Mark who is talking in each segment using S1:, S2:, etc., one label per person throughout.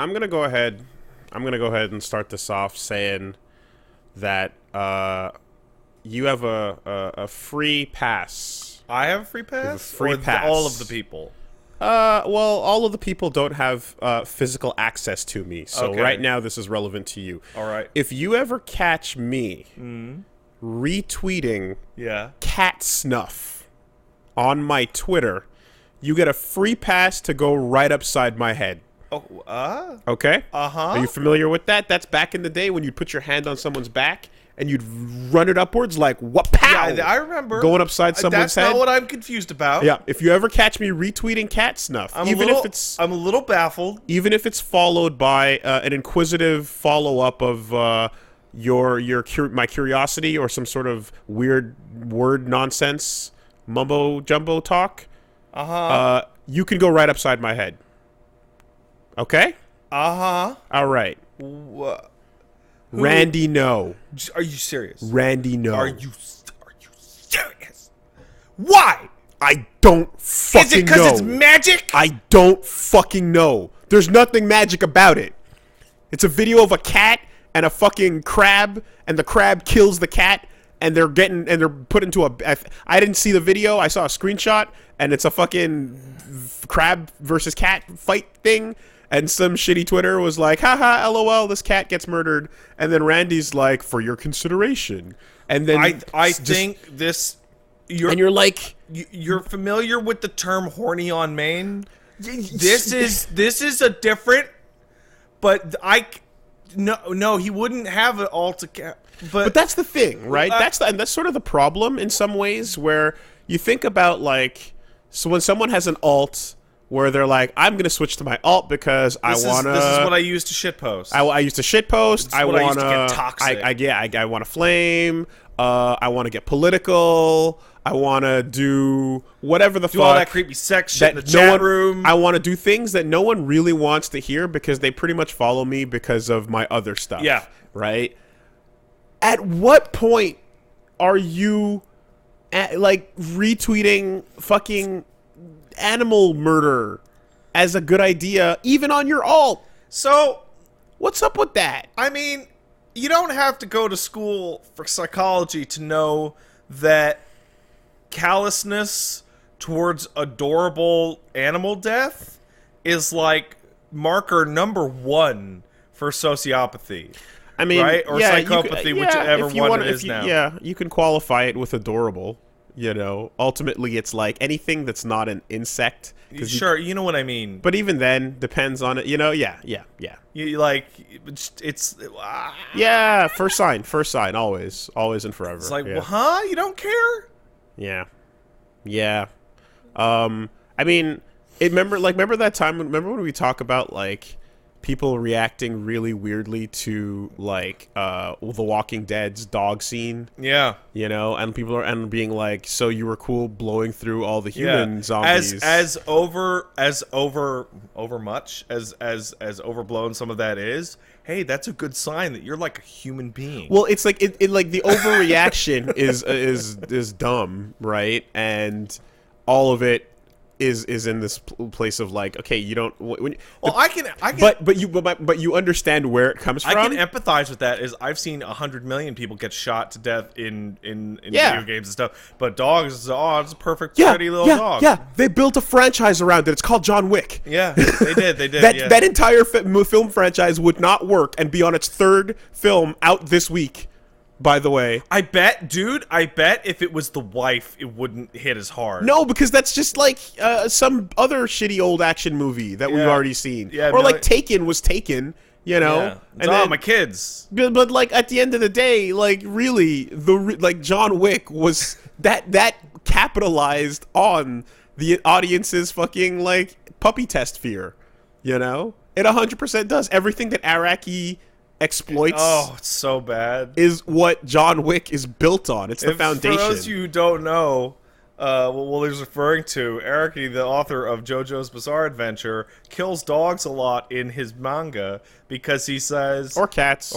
S1: I'm gonna go ahead. I'm gonna go ahead and start this off saying that you have a free pass.
S2: I have a free pass?
S1: Free pass.
S2: All of the people?
S1: Well, all of the people don't have physical access to me, so
S2: Okay.
S1: right now this is relevant to you.
S2: All right.
S1: If you ever catch me retweeting cat snuff on my Twitter, you get a free pass to go right upside my head.
S2: Oh,
S1: Okay?
S2: Uh-huh.
S1: Are you familiar with that? That's back in the day when you'd put your hand on someone's back and you'd run it upwards like, what, pow!
S2: Yeah, I remember.
S1: Going upside someone's head.
S2: That's not what I'm confused about.
S1: Yeah, if you ever catch me retweeting cat snuff,
S2: I'm a little baffled.
S1: even if it's followed by an inquisitive follow-up of my curiosity or some sort of weird word nonsense mumbo jumbo talk, you can go right upside my head. Okay? All right. Randy, no.
S2: Are you serious?
S1: Randy, no.
S2: Are you serious? Why?
S1: I don't fucking know.
S2: Is it because it's magic?
S1: I don't fucking know. There's nothing magic about it. It's a video of a cat and a fucking crab, and the crab kills the cat, and they're put into a. I didn't see the video. I saw a screenshot, and it's a fucking crab versus cat fight thing. And some shitty Twitter was like, haha, lol, this cat gets murdered. And then Randy's like, for your consideration. And then
S2: I think this.
S1: You're like,
S2: you're familiar with the term "horny on Main." This is a different. But no, he wouldn't have it all to. But
S1: that's the thing, right? That's sort of the problem in some ways, where you think about like, so when someone has an alt. Where they're like, I'm going to switch to my alt because I want to...
S2: This is what I use to shitpost.
S1: I used to shitpost. I want to
S2: get toxic.
S1: I want to flame. I want to get political. I want to do whatever the fuck.
S2: Do all that creepy sex shit in the chat room.
S1: I want to do things that no one really wants to hear because they pretty much follow me because of my other stuff.
S2: Yeah.
S1: Right? At what point are you, like, retweeting fucking... animal murder as a good idea, even on your alt?
S2: So,
S1: what's up with that?
S2: I mean, you don't have to go to school for psychology to know that callousness towards adorable animal death is like marker number 1 for sociopathy.
S1: I mean,
S2: right? Or psychopathy, whichever one it is now.
S1: Yeah, you can qualify it with adorable. You know, ultimately, it's like anything that's not an insect.
S2: Sure, you know what I mean.
S1: But even then, depends on it. You know, yeah.
S2: You like, it's
S1: yeah. First sign, always and forever.
S2: It's like,
S1: yeah.
S2: Well, huh? You don't care?
S1: Yeah. I mean, remember that time? Remember when we talk about like people reacting really weirdly to like The Walking Dead's dog scene?
S2: Yeah.
S1: You know, and people are being like, so you were cool blowing through all the human zombies.
S2: As overblown some of that is, hey, that's a good sign that you're like a human being.
S1: Well, it's like it like the overreaction is dumb, right? And all of it is in this place of like, okay, you don't.
S2: I can.
S1: But you understand where it comes from.
S2: I can empathize with that. Is I've seen 100 million people get shot to death in video games and stuff. But dogs, it's a perfect, pretty little dog.
S1: Yeah, they built a franchise around it. It's called John Wick.
S2: Yeah, they did.
S1: That entire film franchise would not work and be on its 3rd film out this week. By the way,
S2: I bet if it was the wife, it wouldn't hit as hard.
S1: No, because that's just like some other shitty old action movie that we've already seen.
S2: Yeah,
S1: or like Taken was Taken, you know.
S2: Yeah.
S1: And
S2: then, my kids.
S1: But like at the end of the day, like really, like John Wick was that capitalized on the audience's fucking like puppy test fear, you know. It 100% does everything that Araki exploits.
S2: Oh, it's so bad.
S1: Is what John Wick is built on. It's the foundation.
S2: For those of you who don't know, what he's referring to, Araki, the author of JoJo's Bizarre Adventure, kills dogs a lot in his manga because he says...
S1: Or cats.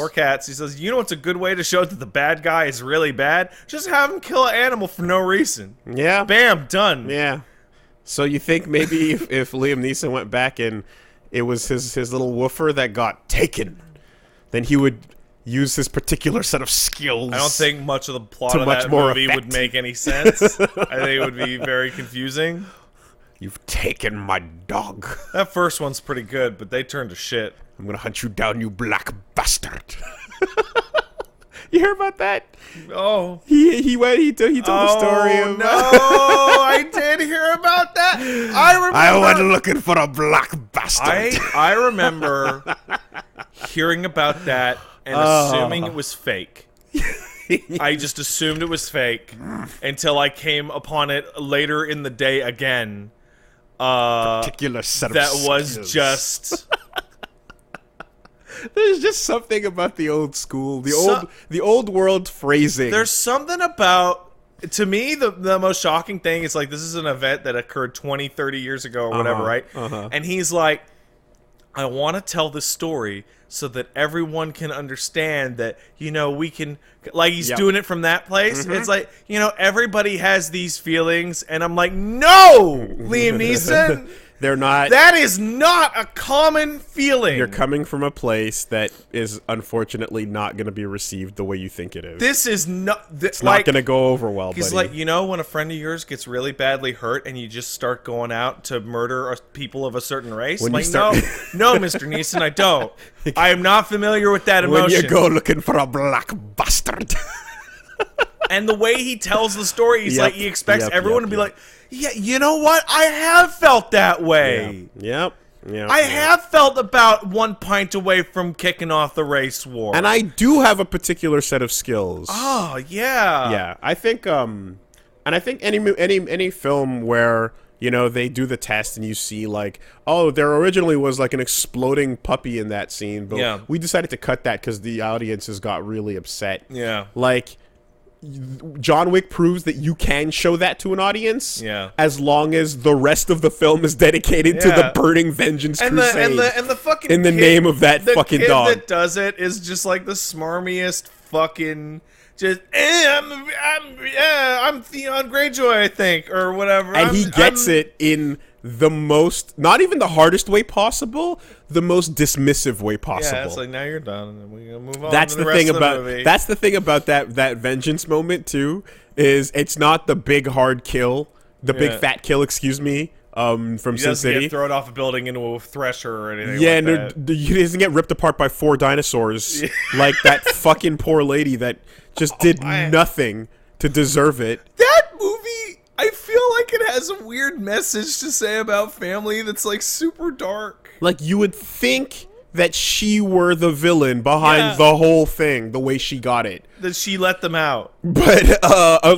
S2: He says, you know what's a good way to show that the bad guy is really bad? Just have him kill an animal for no reason.
S1: Yeah.
S2: Bam, done.
S1: Yeah. So you think maybe if Liam Neeson went back and it was his little woofer that got taken. Then he would use his particular set of skills.
S2: I don't think much of the plot
S1: to
S2: of
S1: much
S2: that
S1: more
S2: movie
S1: effect.
S2: would make any sense. I think it would be very confusing.
S1: You've taken my dog.
S2: That first one's pretty good, but they turned to shit.
S1: I'm gonna hunt you down, you black bastard. You hear about that?
S2: Oh.
S1: He told the story of
S2: no, I did hear about that. I remember.
S1: I went looking for a black bastard.
S2: I remember hearing about that and assuming it was fake. I just assumed it was fake until I came upon it later in the day again.
S1: Particular set of
S2: that
S1: skills.
S2: was just.
S1: There's just something about the old school, the old world phrasing.
S2: There's something about, to me, the most shocking thing is like, this is an event that occurred 20, 30 years ago or whatever, right? And he's like, I want to tell this story so that everyone can understand that, you know, we can, like, he's doing it from that place. It's like, you know, everybody has these feelings, and I'm like, no, Liam Neeson.
S1: They're not.
S2: That is not a common feeling.
S1: You're coming from a place that is unfortunately not going to be received the way you think it is.
S2: This is not.
S1: It's not going to go over well, buddy.
S2: He's like, you know, when a friend of yours gets really badly hurt and you just start going out to murder people of a certain race.
S1: When
S2: like,
S1: you start...
S2: no, Mr. Neeson, I don't. I am not familiar with that emotion.
S1: When you go looking for a black bastard.
S2: And the way he tells the story, he's like, he expects everyone to be like, yeah, you know what? I have felt that way.
S1: Yep.
S2: I have felt about 1 pint away from kicking off the race war.
S1: And I do have a particular set of skills.
S2: Oh, yeah.
S1: Yeah, I think and I think any film where, you know, they do the test and you see like, oh, there originally was like an exploding puppy in that scene, but we decided to cut that because the audiences got really upset.
S2: Yeah.
S1: Like, John Wick proves that you can show that to an audience, as long as the rest of the film is dedicated to the burning vengeance crusade,
S2: and the fucking
S1: in the name of that fucking dog.
S2: The kid that does it is just like the smarmiest fucking. Just I'm Theon Greyjoy, I think, or whatever.
S1: And he gets it in the most, not even the hardest way possible, the most dismissive way possible.
S2: Yeah, it's like, now you're done, and then we're gonna move on.
S1: That's
S2: to the
S1: the
S2: rest
S1: thing
S2: of the
S1: about
S2: movie.
S1: that's the thing about that vengeance moment too, is it's not the big hard kill, the big fat kill, excuse me, from Sin City.
S2: Get thrown off a building into a thresher or anything.
S1: Yeah,
S2: like that.
S1: He doesn't get ripped apart by 4 dinosaurs like that fucking poor lady that just did nothing to deserve it.
S2: That movie, I feel like it has a weird message to say about family that's like super dark.
S1: Like, you would think that she were the villain behind the whole thing, the way she got it.
S2: That she let them out.
S1: But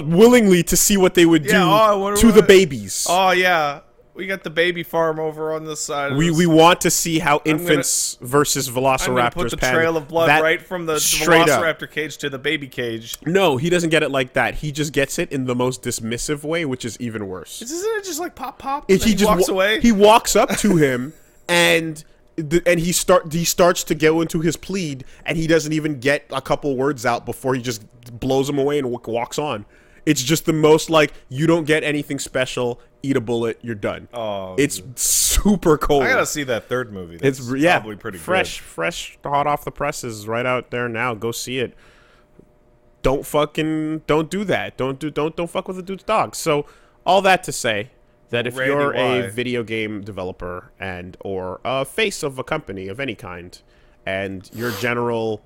S1: willingly to see what they would do to the babies.
S2: Oh, yeah. We got the baby farm over on this side.
S1: We want to see how infants versus velociraptors.
S2: I'm gonna put the trail of blood right from the velociraptor cage to the baby cage.
S1: No, he doesn't get it like that. He just gets it in the most dismissive way, which is even worse.
S2: Isn't it just like pop pop?
S1: He just
S2: walks away.
S1: He walks up to him and he starts to go into his plead, and he doesn't even get a couple words out before he just blows him away and walks on. It's just the most like, you don't get anything special. Eat a bullet, you're done. Oh, it's super cold.
S2: I gotta see that third movie. That's probably pretty
S1: fresh, hot off the presses, right out there now. Go see it. Don't do that. Don't fuck with the dude's dog. So all that to say that if you're a video game developer or a face of a company of any kind, and your general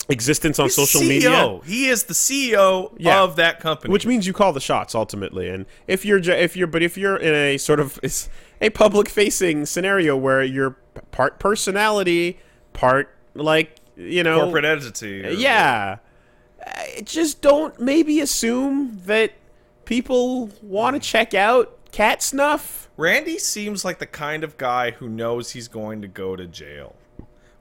S1: existence on social media,
S2: he is the CEO of that company,
S1: which means you call the shots ultimately. And if you're in a sort of a public facing scenario where you're part personality, part, like, you know,
S2: corporate entity,
S1: just don't maybe assume that people want to check out cat snuff.
S2: Randy seems like the kind of guy who knows he's going to go to jail,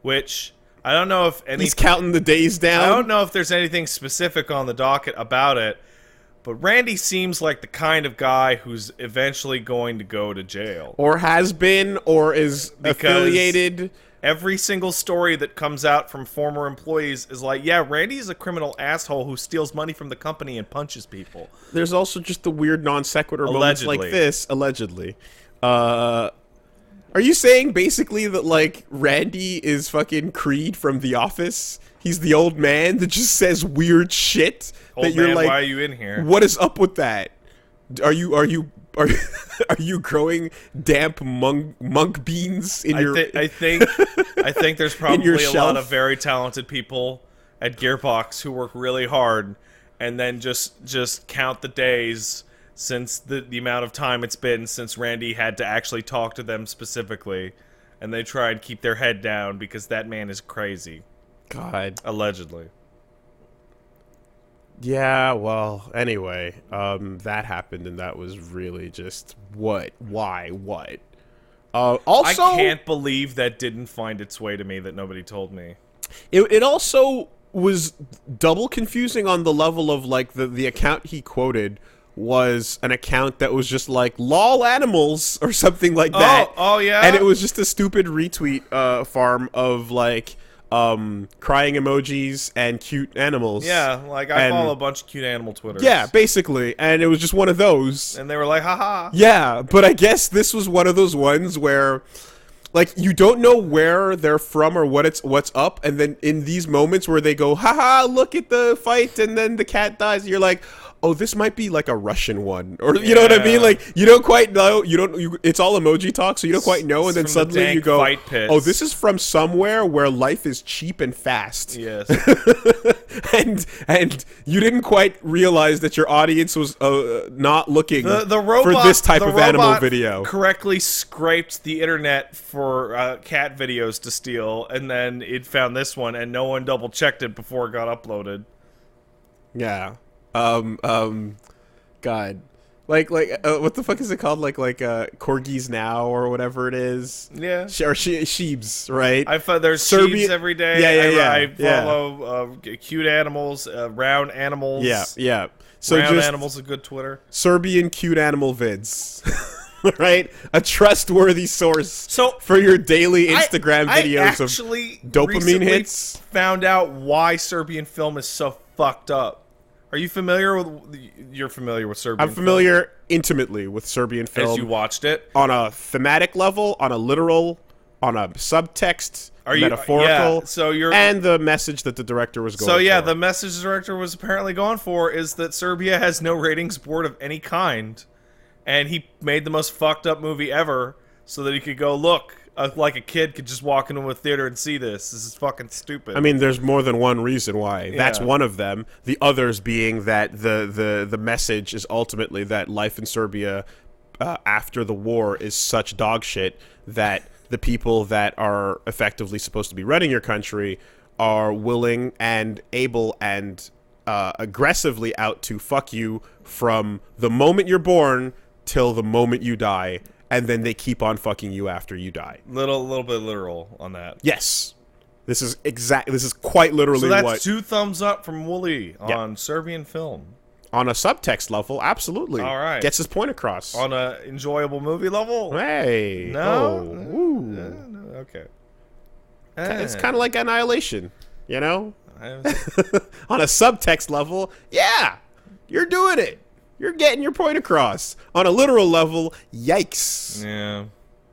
S2: which I don't know if
S1: he's counting the days down.
S2: I don't know if there's anything specific on the docket about it, but Randy seems like the kind of guy who's eventually going to go to jail.
S1: Or has been, or is affiliated.
S2: Every single story that comes out from former employees is like, yeah, Randy's a criminal asshole who steals money from the company and punches people.
S1: There's also just the weird non sequitur moments like this, allegedly. Are you saying basically that, like, Randy is fucking Creed from The Office? He's the old man that just says weird shit
S2: Old
S1: that you're
S2: man,
S1: like,
S2: why are you in here?
S1: what is up with that? Are you are you growing damp monk beans in your?
S2: I think there's probably a
S1: shelf?
S2: lot of very talented people at Gearbox who work really hard and then just count the days since the amount of time it's been since Randy had to actually talk to them specifically, and they try and keep their head down because that man is crazy.
S1: God.
S2: Allegedly.
S1: Yeah, well, anyway, that happened, and that was really just what? Why? What? Also,
S2: I can't believe that didn't find its way to me, that nobody told me.
S1: it also was double confusing on the level of, like, the account he quoted was an account that was just like lol animals or something like that.
S2: Oh yeah.
S1: And it was just a stupid retweet farm of, like, crying emojis and cute animals.
S2: Yeah, like I follow a bunch of cute animal Twitters.
S1: Yeah, basically. And it was just one of those.
S2: And they were like, haha.
S1: Yeah, but I guess this was one of those ones where, like, you don't know where they're from or what's up, and then in these moments where they go, haha, look at the fight, and then the cat dies, you're like, oh, this might be like a Russian one, or you know what I mean? Like, you don't quite know. It's all emoji talk, so you don't quite know, and then suddenly you go, oh, this is from somewhere where life is cheap and fast.
S2: Yes.
S1: and you didn't quite realize that your audience was not looking
S2: the robot,
S1: for this type of animal
S2: robot
S1: video.
S2: Correctly scraped the internet for cat videos to steal, and then it found this one, and no one double checked it before it got uploaded.
S1: Yeah. God, like what the fuck is it called? Like corgis now or whatever it is.
S2: Yeah.
S1: Or sheebs, right?
S2: I find there's
S1: Serbian-
S2: sheeps every day.
S1: Yeah.
S2: I follow cute animals, round animals.
S1: Yeah. So
S2: round
S1: just
S2: animals, a good Twitter.
S1: Serbian cute animal vids. Right? A trustworthy source for your daily Instagram videos of dopamine hits.
S2: Found out why Serbian film is so fucked up. Are you familiar with? You're familiar with Serbian?
S1: I'm familiar intimately with Serbian film.
S2: As you watched it
S1: on a thematic level, on a literal, on a subtext, metaphorical.
S2: Yeah,
S1: and the message that the director was going.
S2: So
S1: for.
S2: the message the director was apparently going for is that Serbia has no ratings board of any kind, and he made the most fucked up movie ever so that he could go look. Like a kid could just walk into a theater and see this. This is fucking stupid.
S1: I mean, there's more than one reason why. Yeah. That's one of them. The others being that the message is ultimately that life in Serbia after the war is such dog shit that the people that are effectively supposed to be running your country are willing and able and aggressively out to fuck you from the moment you're born till the moment you die. And then they keep on fucking you after you die.
S2: Little bit literal on that.
S1: Yes, this is quite literally.
S2: So that's 2 thumbs up from Woolie on Serbian film.
S1: On a subtext level, absolutely.
S2: All right,
S1: gets his point across.
S2: On a enjoyable movie level.
S1: Hey,
S2: no, okay.
S1: It's kind of like Annihilation, you know. On a subtext level, yeah, you're doing it. You're getting your point across. On a literal level, yikes.
S2: Yeah.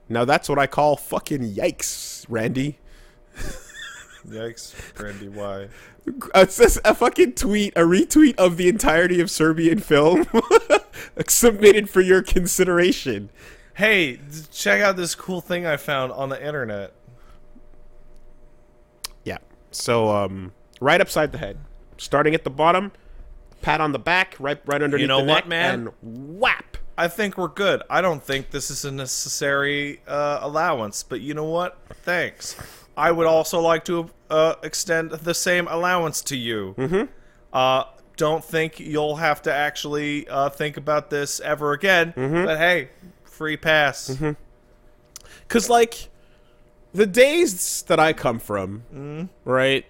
S1: Now that's what I call fucking yikes, Randy.
S2: Yikes, Randy, why?
S1: It's just a fucking tweet, a retweet of the entirety of Serbian film submitted for your consideration.
S2: Hey, check out this cool thing I found on the internet.
S1: Yeah. So, right upside the head. Starting at the bottom. Pat on the back, right underneath the neck,
S2: man?
S1: And whap.
S2: I think we're good. I don't think this is a necessary allowance, but you know what? Thanks. I would also like to extend the same allowance to you.
S1: Mm-hmm.
S2: Don't think you'll have to actually think about this ever again, but hey, free pass.
S1: Because, like, the days that I come from, right?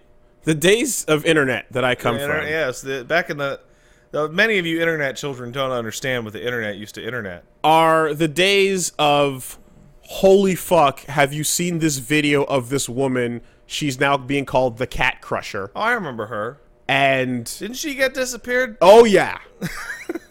S1: The days of internet that I come from.
S2: Yes, back in the many of you internet children don't understand what the internet used to internet.
S1: Are the days of, holy fuck, have you seen this video of this woman? She's now being called the Cat Crusher.
S2: Oh, I remember her.
S1: And...
S2: didn't she get disappeared?
S1: Oh, yeah.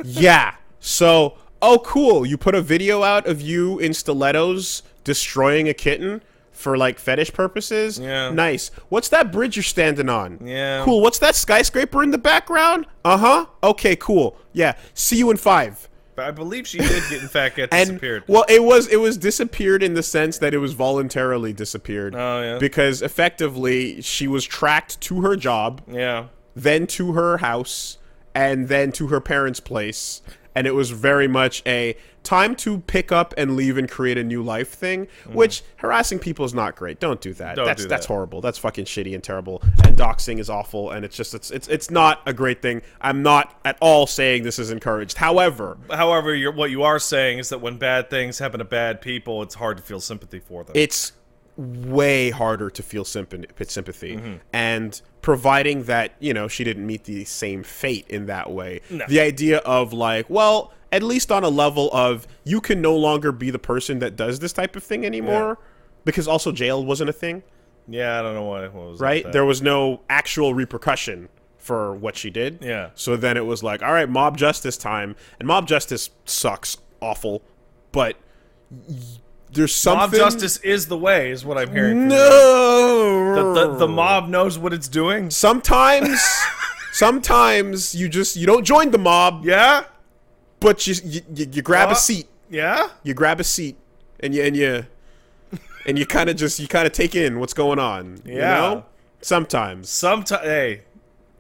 S1: Yeah. So, oh, cool. You put a video out of you in stilettos destroying a kitten for like fetish purposes.
S2: Yeah.
S1: Nice. What's that bridge you're standing on?
S2: Yeah.
S1: Cool. What's that skyscraper in the background? Uh-huh. Okay, cool. Yeah. See you in 5.
S2: But I believe she did get
S1: And
S2: disappeared.
S1: well, it was disappeared in the sense that it was voluntarily disappeared.
S2: Oh, yeah.
S1: Because effectively she was tracked to her job,
S2: Yeah.
S1: then to her house, and then to her parents' place. And it was very much a time to pick up and leave and create a new life thing, which harassing people is not great. Don't do that. That's horrible. That's fucking shitty and terrible. And doxing is awful, and it's just it's not a great thing. I'm not at all saying this is encouraged. However,
S2: what you are saying is that when bad things happen to bad people, it's hard to feel sympathy for them.
S1: it's way harder to feel sympathy. And providing that, you know, she didn't meet the same fate in that way.
S2: No.
S1: The idea of like, well, at least on a level of you can no longer be the person that does this type of thing anymore, because also jail wasn't a thing,
S2: Yeah, I don't know what was
S1: right?
S2: that.
S1: There was no actual repercussion for what she did.
S2: Yeah.
S1: So then it was like, all right, mob justice time. And mob justice sucks, awful, but there's something...
S2: Mob justice is the way, is what I'm hearing from you.
S1: No!
S2: The mob knows what it's doing?
S1: Sometimes you don't join the mob,
S2: Yeah?
S1: but you grab a seat.
S2: Yeah?
S1: You grab a seat and you kind of take in what's going on.
S2: Yeah.
S1: You know? Sometimes.
S2: Hey,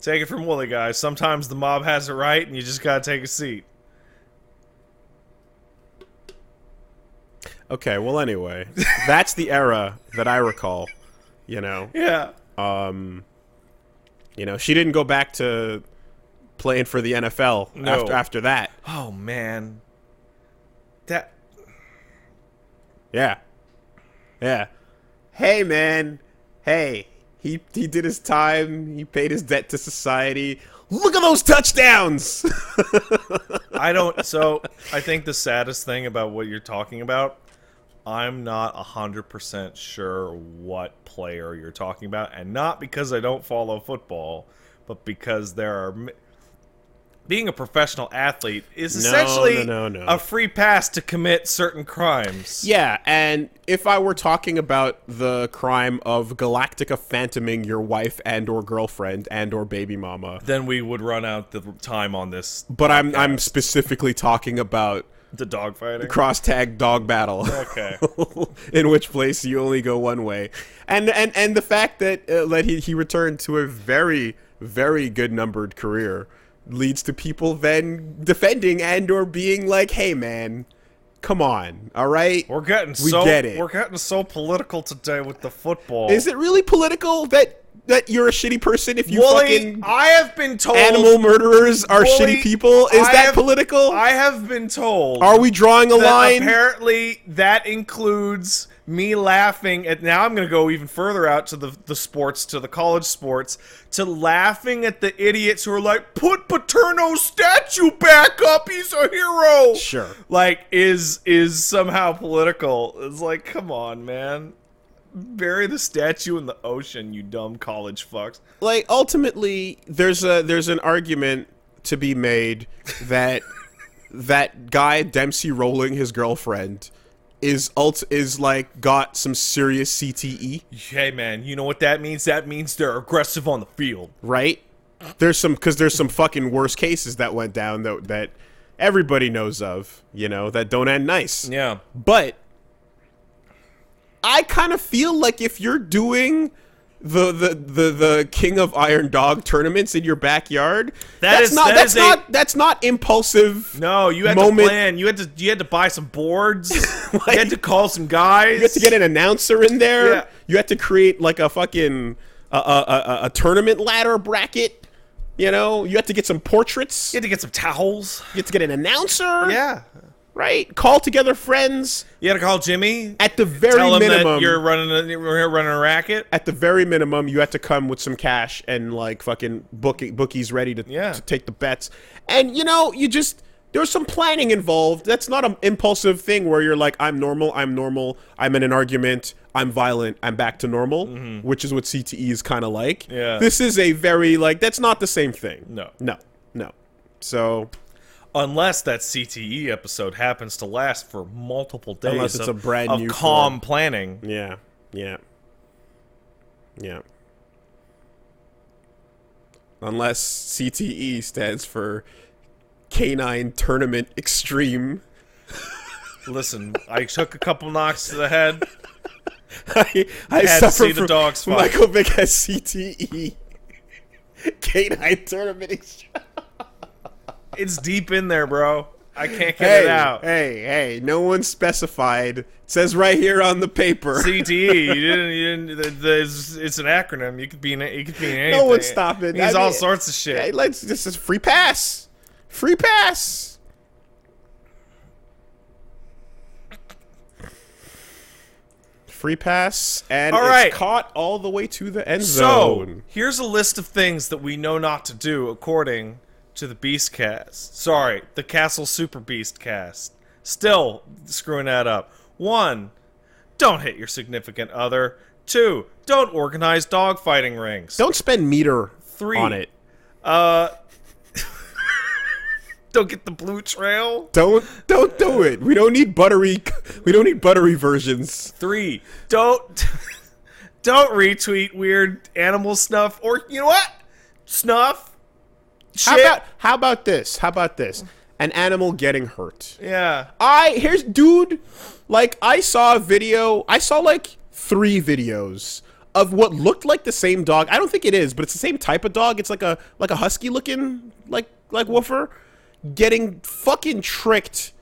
S2: take it from Woolie, guys. Sometimes the mob has it right, and you just gotta take a seat.
S1: Okay, well anyway, that's the era that I recall, you know.
S2: Yeah.
S1: You know, she didn't go back to playing for the NFL
S2: No.
S1: after that.
S2: Oh, man.
S1: Yeah. Yeah. Hey, man. Hey, he did his time. He paid his debt to society. Look at those touchdowns.
S2: So, I think the saddest thing about what you're talking about, I'm not 100% sure what player you're talking about, and not because I don't follow football, but because being a professional athlete is essentially
S1: No.
S2: a free pass to commit certain crimes.
S1: Yeah, and if I were talking about the crime of Galactica phantoming your wife and or girlfriend and or baby mama,
S2: Then we would run out the time on this.
S1: but I'm specifically talking about
S2: The dogfighting.
S1: cross-tag dog battle.
S2: Okay.
S1: In which place you only go one way. And the fact that he returned to a very, very good numbered career leads to people then defending and or being like, hey man, come on, all right?
S2: We're getting
S1: get it.
S2: We're getting so political today with the football.
S1: Is it really political that you're a shitty person if you
S2: Woolie,
S1: fucking
S2: I have been told
S1: animal murderers are
S2: Woolie,
S1: shitty people? Is that political?
S2: I have been told.
S1: Are we drawing a
S2: that
S1: line?
S2: apparently that includes me laughing at, now I'm going to go even further out to the sports, to the college sports, to laughing at the idiots who are like, put Paterno's statue back up, he's a hero.
S1: Sure.
S2: Like, is somehow political. It's like, come on, man. Bury the statue in the ocean, you dumb college fucks.
S1: Like, ultimately, there's an argument to be made that that guy Dempsey rolling his girlfriend is like got some serious CTE,
S2: Hey, man, you know what that means? That means they're aggressive on the field.
S1: right? There's some fucking worse cases that went down that everybody knows of, you know, that don't end nice.
S2: Yeah.
S1: But I kind of feel like if you're doing the King of Iron Dog tournaments in your backyard, that's not impulsive.
S2: No, you had
S1: moment.
S2: to plan. You had to buy some boards. You had to call some guys.
S1: You had to get an announcer in there.
S2: Yeah.
S1: You had to create like a fucking a tournament ladder bracket. You know, you had to get some portraits.
S2: You had to get some towels.
S1: You had to get an announcer.
S2: Yeah.
S1: Right? Call together friends.
S2: You had to call Jimmy.
S1: At the very
S2: Tell him
S1: minimum,
S2: that you're running a racket.
S1: at the very minimum, you had to come with some cash and like fucking bookies ready to take the bets. And you know, there's some planning involved. That's not an impulsive thing where you're like, I'm normal, I'm in an argument, I'm violent, I'm back to normal, which is what CTE is kind of like.
S2: Yeah.
S1: This is a very, like, that's not the same thing.
S2: No.
S1: No. So,
S2: Unless that CTE episode happens to last for multiple days.
S1: Unless it's a brand
S2: of
S1: new
S2: calm
S1: form.
S2: planning.
S1: Yeah. Yeah. Yeah. Unless CTE stands for Canine Tournament Extreme.
S2: Listen, I took a couple knocks to the head.
S1: I
S2: Had to
S1: suffer
S2: see the
S1: from
S2: dogs fight.
S1: Michael Vick has CTE. Canine Tournament Extreme.
S2: It's deep in there, bro. I can't get it out.
S1: Hey, no one specified. It says right here on the paper.
S2: CTE. It's an acronym. You could be in anything.
S1: No one's stopping.
S2: It means all sorts of shit.
S1: Hey, this is free pass. Free pass. Free pass, and
S2: All right.
S1: it's caught all the way to the end
S2: So,
S1: zone.
S2: here's a list of things that we know not to do according to the Beastcast. Sorry, the Castle Super Beast cast. Still screwing that up. 1. Don't hit your significant other. 2. Don't organize dogfighting rings.
S1: Don't spend meter
S2: 3.
S1: on it.
S2: Don't get the blue trail.
S1: Don't do it. We don't need buttery versions.
S2: 3. Don't retweet weird animal snuff, or you know what? Snuff. Shit.
S1: How about this? An animal getting hurt.
S2: Yeah.
S1: Dude, like I saw like 3 videos of what looked like the same dog. I don't think it is, but it's the same type of dog. It's like a husky looking like woofer getting fucking tricked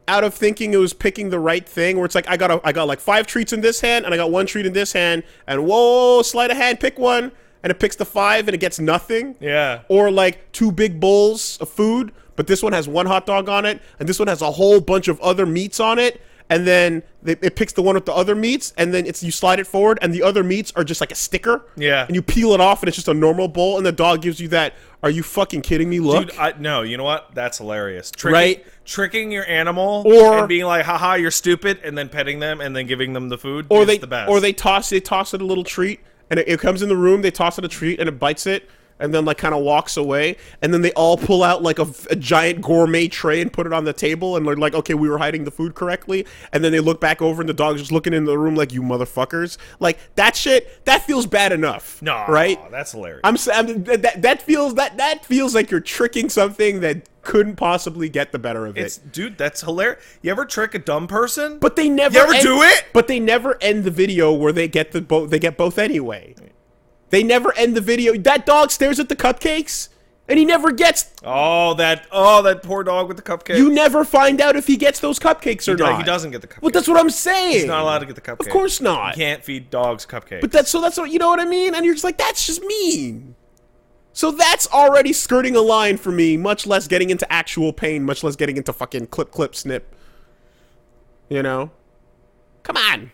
S1: out of thinking it was picking the right thing, where it's like I got like 5 treats in this hand and I got 1 treat in this hand, and whoa, sleight of hand, pick one, and it picks the 5 and it gets nothing.
S2: Yeah.
S1: Or like 2 big bowls of food, but this one has 1 hot dog on it and this one has a whole bunch of other meats on it, and then it picks the one with the other meats, and then you slide it forward and the other meats are just like a sticker.
S2: Yeah.
S1: And you peel it off and it's just a normal bowl, and the dog gives you that, are you fucking kidding me look?
S2: Dude, no, you know what? That's hilarious.
S1: Right?
S2: Tricking your animal, and being like, haha, you're stupid, and then petting them and then giving them the food
S1: Or
S2: is the best.
S1: they toss it a little treat, and it comes in the room, they toss it a treat and it bites it and then like kind of walks away, and then they all pull out like a giant gourmet tray and put it on the table, and they're like, okay, we were hiding the food correctly, and then they look back over and the dog's just looking in the room like, you motherfuckers. Like that shit, that feels bad enough.
S2: No,
S1: right?
S2: That's hilarious.
S1: That feels like you're tricking something that couldn't possibly get the better of it.
S2: Dude, that's hilarious. You ever trick a dumb person?
S1: But they never
S2: do it?
S1: But they never end the video where they get they get both anyway. They never end the video. That dog stares at the cupcakes and he never gets.
S2: Oh, that poor dog with the cupcakes.
S1: You never find out if he gets those cupcakes or not.
S2: He doesn't get the cupcakes.
S1: Well, that's what I'm saying.
S2: He's not allowed to get the cupcakes.
S1: Of course not.
S2: You can't feed dogs cupcakes.
S1: But that's what, you know what I mean? And you're just like, that's just mean. So that's already skirting a line for me, much less getting into actual pain, much less getting into fucking clip, snip. You know? Come on.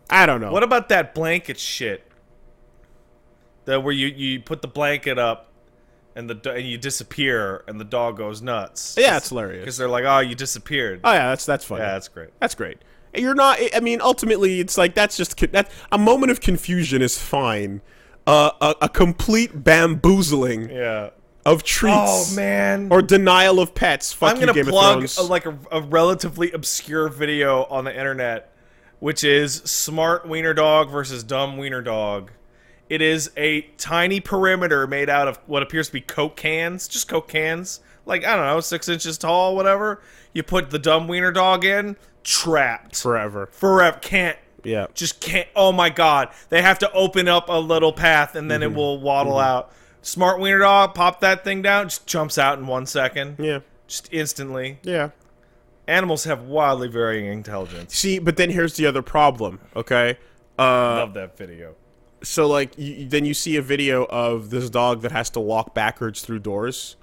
S1: I don't know.
S2: What about that blanket shit? Where you put the blanket up and you disappear and the dog goes nuts.
S1: Yeah, it's hilarious.
S2: Because they're like, oh, you disappeared.
S1: Oh yeah, that's funny.
S2: Yeah, that's great.
S1: That's great. You're not. I mean, ultimately, it's like that's a moment of confusion is fine. A complete bamboozling.
S2: Yeah.
S1: Of treats.
S2: Oh man.
S1: Or denial of pets. Fuck
S2: I'm gonna
S1: you, Game
S2: plug
S1: of Thrones.
S2: a relatively obscure video on the internet, which is smart wiener dog versus dumb wiener dog. It is a tiny perimeter made out of what appears to be Coke cans, just Coke cans, like I don't know, 6 inches tall, whatever. You put the dumb wiener dog in, trapped
S1: Forever.
S2: Can't.
S1: Yeah.
S2: Just can't. Oh my god, they have to open up a little path and then it will waddle out. Smart wiener dog, pop that thing down, just jumps out in 1 second.
S1: Yeah.
S2: Just instantly.
S1: Yeah.
S2: Animals have wildly varying intelligence.
S1: See, but then here's the other problem, okay?
S2: Love that video.
S1: So, like, then you see a video of this dog that has to walk backwards through doors.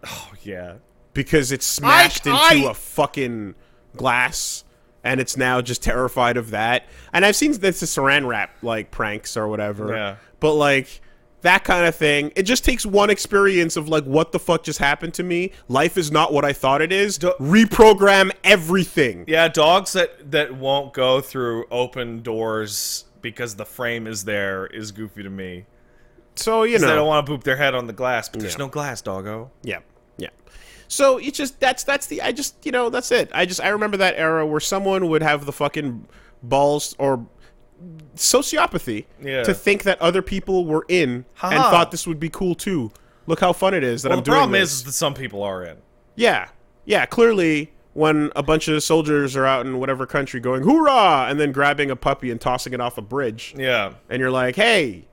S2: Oh, yeah.
S1: Because it's smashed into a fucking glass, and it's now just terrified of that. And I've seen this saran wrap, like, pranks or whatever.
S2: Yeah.
S1: But, like, that kind of thing, it just takes one experience of, like, what the fuck just happened to me? Life is not what I thought it is. Reprogram everything.
S2: Yeah, dogs that won't go through open doors because the frame is there is goofy to me.
S1: So, you know.
S2: They don't want to boop their head on the glass, but there's no glass, doggo.
S1: Yeah. Yeah. So it's just that's it. I remember that era where someone would have the fucking balls or sociopathy to think that other people were in and thought this would be cool too. Look how fun it is that I'm doing this.
S2: The problem is that some people are in.
S1: Yeah. Yeah, clearly when a bunch of soldiers are out in whatever country going, hoorah, and then grabbing a puppy and tossing it off a bridge.
S2: Yeah.
S1: And you're like, hey.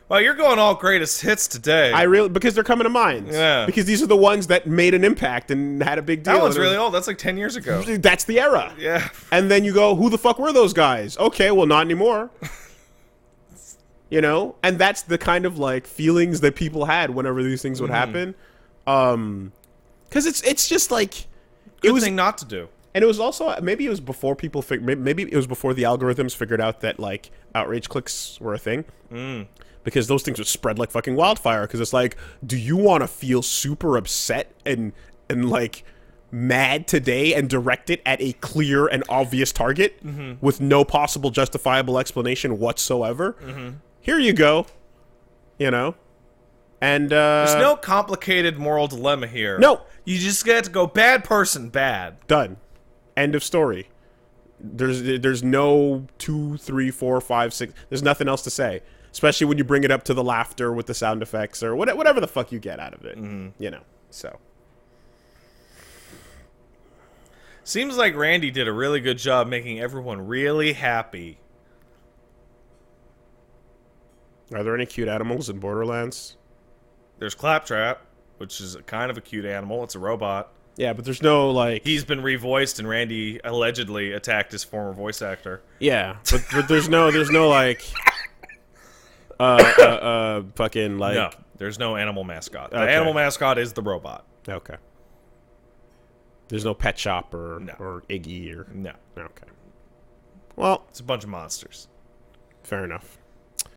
S2: Well, you're going all greatest hits today.
S1: Because they're coming to mind.
S2: Yeah.
S1: Because these are the ones that made an impact and had a big deal.
S2: That one's really old. That's like 10 years ago.
S1: That's the era.
S2: Yeah.
S1: And then you go, who the fuck were those guys? Okay, well, not anymore. You know? And that's the kind of, like, feelings that people had whenever these things would happen. Because it's just, like...
S2: Good thing not to do.
S1: And it was also... Maybe it was before people... Maybe it was before the algorithms figured out that, like, outrage clicks were a thing. Because those things would spread like fucking wildfire. Because it's like, do you want to feel super upset and like mad today and direct it at a clear and obvious target with no possible justifiable explanation whatsoever? Here you go. You know? And
S2: there's no complicated moral dilemma here.
S1: No.
S2: You just get to go bad person, bad.
S1: Done. End of story. There's no 2, 3, 4, 5, 6. There's nothing else to say. Especially when you bring it up to the laughter with the sound effects or whatever the fuck you get out of it. You know, so.
S2: Seems like Randy did a really good job making everyone really happy.
S1: Are there any cute animals in Borderlands?
S2: There's Claptrap, which is kind of a cute animal. It's a robot.
S1: Yeah, but there's no, like...
S2: He's been revoiced, and Randy allegedly attacked his former voice actor.
S1: Yeah, but there's no, like... fucking, like...
S2: No, there's no animal mascot. The
S1: Okay.
S2: animal mascot is the robot.
S1: Okay. There's no pet shop or
S2: No.
S1: or Iggy or...
S2: No.
S1: Okay. Well...
S2: It's a bunch of monsters.
S1: Fair enough.